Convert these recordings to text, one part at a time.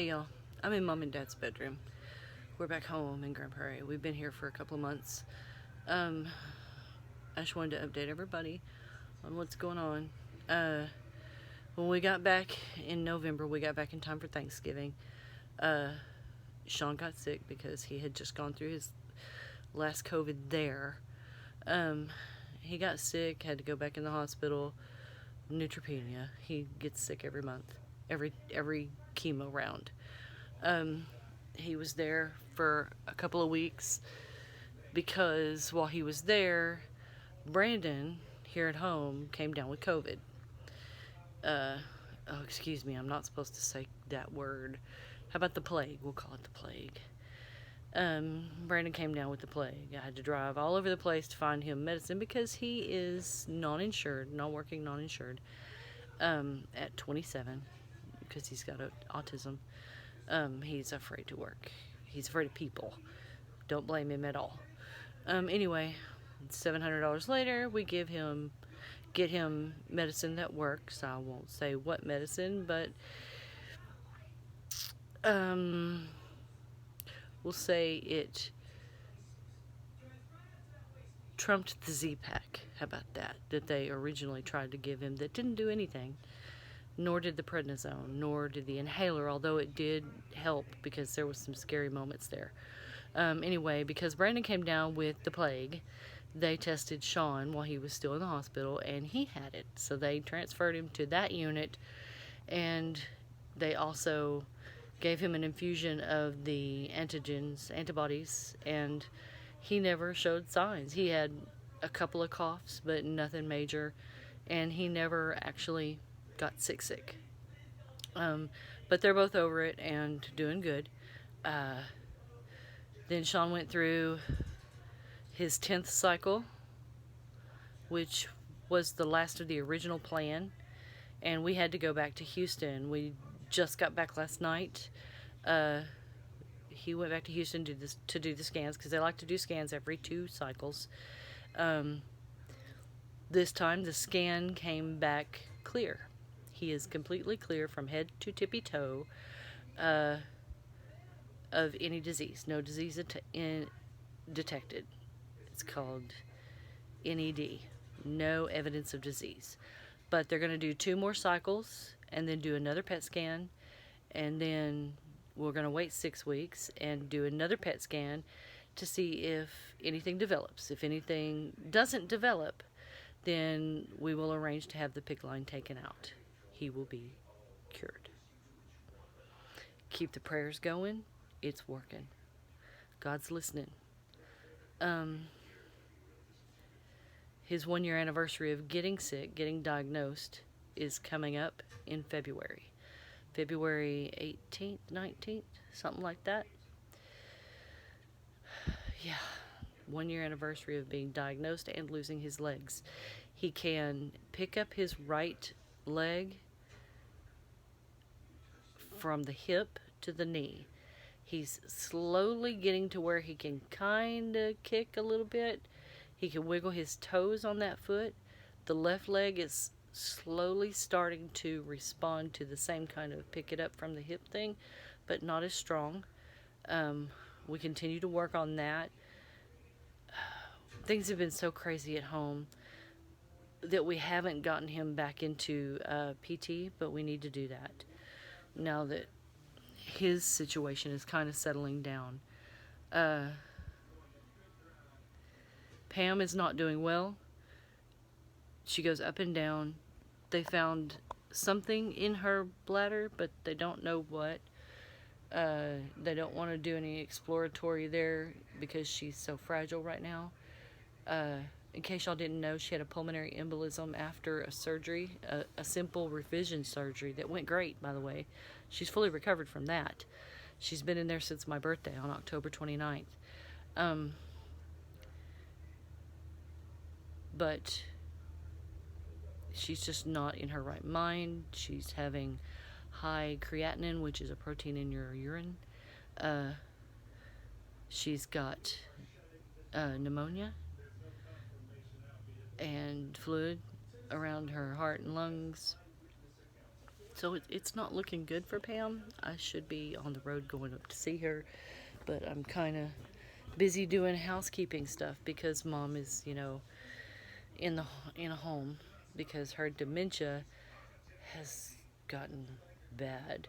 Hey y'all, I'm in mom and dad's bedroom. We're back home in Grand Prairie. We've been here for a couple of months. Um, I just wanted to update everybody on what's going on. When we got back in November, we got back in time for Thanksgiving. Uh, Sean got sick because he had just gone through his last COVID there. Um, he got sick, had to go back in the hospital. Neutropenia. He gets sick every month, every chemo round. Um, he was there for a couple of weeks because while he was there, Brandon here at home came down with COVID. Oh, excuse me, I'm not supposed to say that word. How about the plague? We'll call it the plague. Brandon came down with the plague. I had to drive all over the place to find him medicine because he is non-insured, not working non-insured, at 27 because he's got autism. He's afraid to work. He's afraid of people. Don't blame him at all. Anyway, $700 later, we get him medicine that works. I won't say what medicine, but we'll say it trumped the Z-Pack. How about that? That they originally tried to give him that didn't do anything. Nor did the prednisone, nor did the inhaler, although it did help because there was some scary moments there. Anyway, because Brandon came down with the plague, they tested Sean while he was still in the hospital, and he had it. So they transferred him to that unit, and they also gave him an infusion of the antibodies, and he never showed signs. He had a couple of coughs, but nothing major, and he never actually got sick. But they're both over it and doing good. Then Sean went through his 10th cycle, which was the last of the original plan, and we had to go back to Houston. We just got back last night. He went back to Houston to do the scans because they like to do scans every 2 cycles. This time the scan came back clear. He is completely clear from head to tippy toe of any disease. No disease detected. It's called NED. No evidence of disease. But they're going to do 2 more cycles and then do another PET scan. And then we're going to wait 6 weeks and do another PET scan to see if anything develops. If anything doesn't develop, then we will arrange to have the PICC line taken out. He will be cured. Keep the prayers going. It's working. God's listening. His 1-year anniversary of getting sick, getting diagnosed, is coming up in February. February 18th, 19th, something like that. Yeah, 1-year anniversary of being diagnosed and losing his legs. He can pick up his right leg from the hip to the knee. He's slowly getting to where he can kind of kick a little bit. He can wiggle his toes on that foot. The left leg is slowly starting to respond to the same kind of pick it up from the hip thing, but not as strong. We continue to work on that. Things have been so crazy at home that we haven't gotten him back into PT, but we need to do that now that his situation is kind of settling down. Pam is not doing well. She goes up and down. They found something in her bladder, but they don't know what. They don't want to do any exploratory there because she's so fragile right now. In case y'all didn't know, she had a pulmonary embolism after a surgery, a simple revision surgery that went great, by the way. She's fully recovered from that. She's been in there since my birthday on October 29th. But she's just not in her right mind. She's having high creatinine, which is a protein in your urine. She's got pneumonia and fluid around her heart and lungs. So it's not looking good for Pam. I should be on the road going up to see her, but I'm kind of busy doing housekeeping stuff because Mom is, in the in a home because her dementia has gotten bad.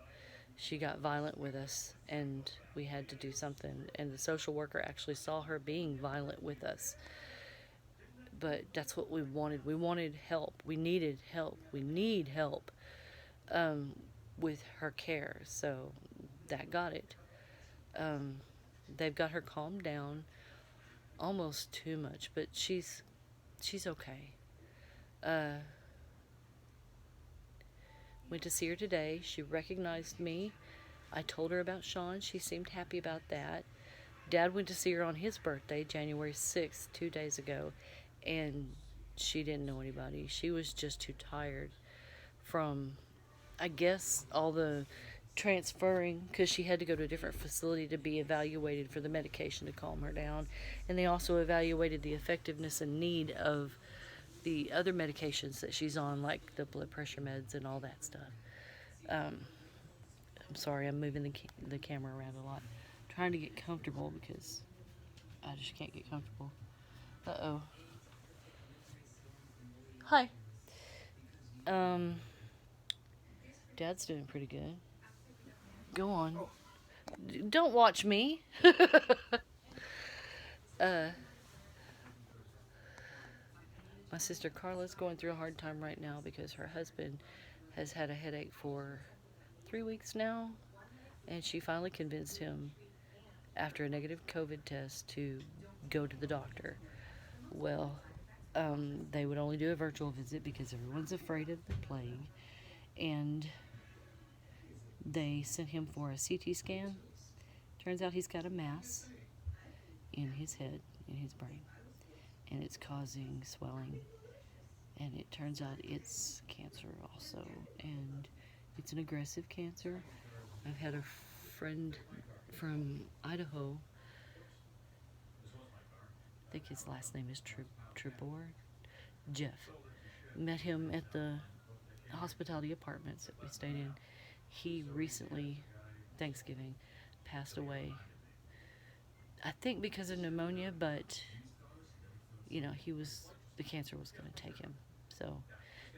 She got violent with us, and we had to do something. And the social worker actually saw her being violent with us. But that's what we wanted. We wanted help. We needed help. We need help um, with her care. So that got it. Um, they've got her calmed down, almost too much, but she's okay. Uh, Went to see her today. She recognized me. I told her about Sean. She seemed happy about that. Dad went to see her on his birthday, January 6th, 2 days ago, and she didn't know anybody. She was just too tired from, I guess, all the transferring, because she had to go to a different facility to be evaluated for the medication to calm her down. And they also evaluated the effectiveness and need of the other medications that she's on, like the blood pressure meds and all that stuff. I'm sorry, I'm moving the camera around a lot. I'm trying to get comfortable because I just can't get comfortable. Uh-oh. Hi. Dad's doing pretty good. Go on. Don't watch me. My sister Carla's going through a hard time right now because her husband has had a headache for 3 weeks now, and she finally convinced him, after a negative COVID test, to go to the doctor. Well, they would only do a virtual visit because everyone's afraid of the plague, and they sent him for a CT scan. Turns out he's got a mass in his head, in his brain, and it's causing swelling, and it turns out it's cancer also, and it's an aggressive cancer. I've had a friend from Idaho, I think his last name is Trebor, Jeff. Met him at the hospitality apartments that we stayed in. He recently, Thanksgiving, passed away. I think because of pneumonia, but the cancer was going to take him. So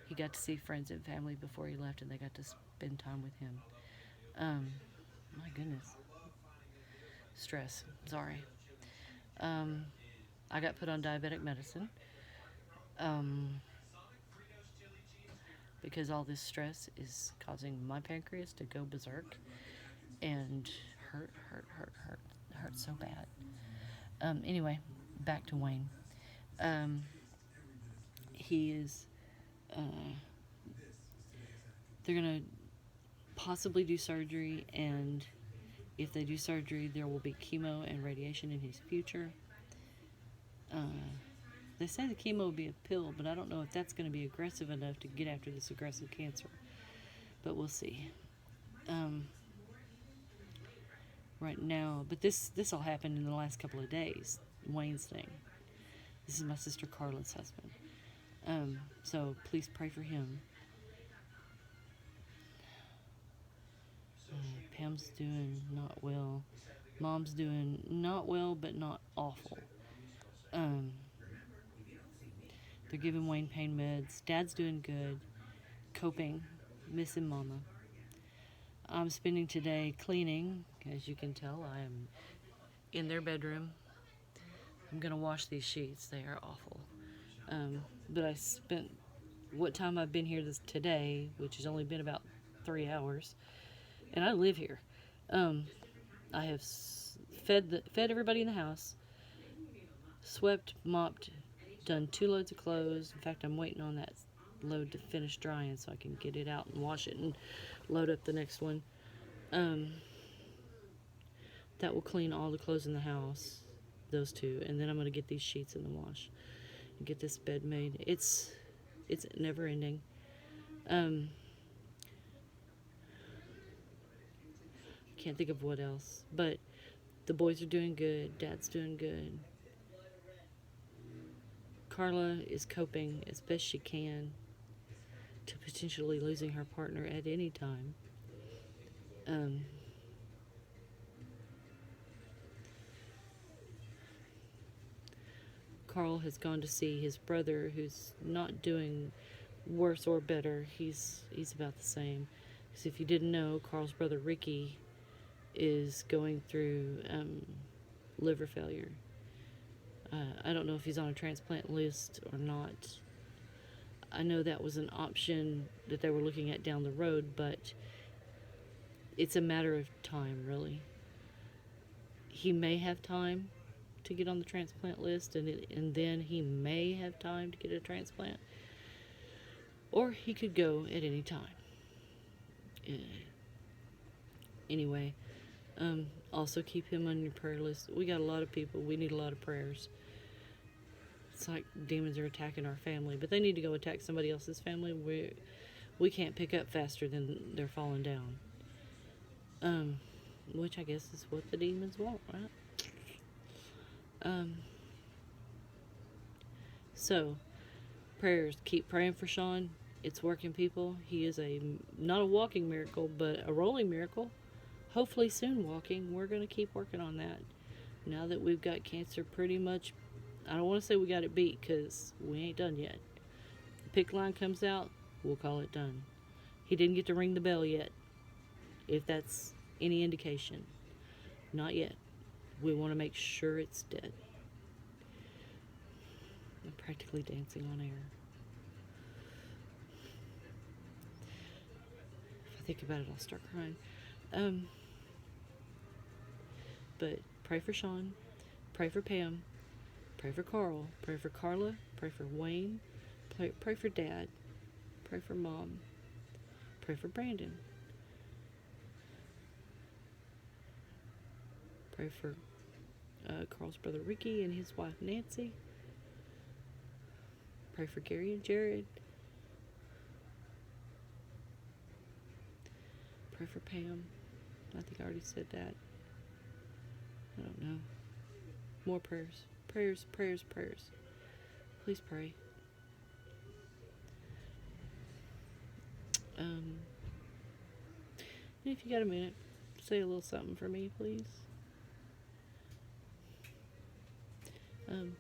he got to see friends and family before he left, and they got to spend time with him. My goodness. Stress. Sorry. I got put on diabetic medicine because all this stress is causing my pancreas to go berserk and hurt so bad. Anyway, back to Wayne. He is, they're going to possibly do surgery, and if they do surgery, there will be chemo and radiation in his future. They say the chemo will be a pill, but I don't know if that's going to be aggressive enough to get after this aggressive cancer. But we'll see. Right now, but this all happened in the last couple of days. Wayne's thing. This is my sister Carla's husband. So please pray for him. Pam's doing not well. Mom's doing not well, but not awful. They're giving Wayne pain meds. Dad's doing good. Coping. Missing Mama. I'm spending today cleaning. As you can tell, I am in their bedroom. I'm going to wash these sheets. They are awful. But I spent what time I've been here today, which has only been about 3 hours, and I live here. I have fed everybody in the house, swept, mopped, done 2 loads of clothes. In fact, I'm waiting on that load to finish drying so I can get it out and wash it and load up the next one. That will clean all the clothes in the house, those 2, and then I'm going to get these sheets in the wash and get this bed made. It's never ending. Can't think of what else, but the boys are doing good. Dad's doing good. Carla is coping as best she can. to potentially losing her partner at any time. Carl has gone to see his brother, who's not doing worse or better. He's about the same. Because if you didn't know, Carl's brother Ricky is going through liver failure. I don't know if he's on a transplant list or not. I know that was an option that they were looking at down the road, but it's a matter of time, really. He may have time to get on the transplant list, and then he may have time to get a transplant, or he could go at any time. Anyway, also keep him on your prayer list. We got a lot of people. We need a lot of prayers. It's like demons are attacking our family, but they need to go attack somebody else's family. We can't pick up faster than they're falling down. Which I guess is what the demons want, right? So, prayers. Keep praying for Sean. It's working, people. He is not a walking miracle, but a rolling miracle. Hopefully soon walking. We're going to keep working on that. Now that we've got cancer pretty much, I don't want to say we got it beat, because we ain't done yet. The PICC line comes out, we'll call it done. He didn't get to ring the bell yet, if that's any indication. Not yet. We want to make sure it's dead. I'm practically dancing on air. If I think about it, I'll start crying. But pray for Sean. Pray for Pam. Pray for Carl. Pray for Carla. Pray for Wayne. Pray for Dad. Pray for Mom. Pray for Brandon. Pray for Carl's brother Ricky and his wife Nancy. Pray for Gary and Jared. Pray for Pam. I think I already said that. I don't know. More prayers. Prayers, prayers, prayers. Please pray. And if you got a minute, say a little something for me, please.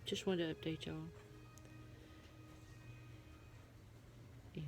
Just wanted to update y'all. Anyway,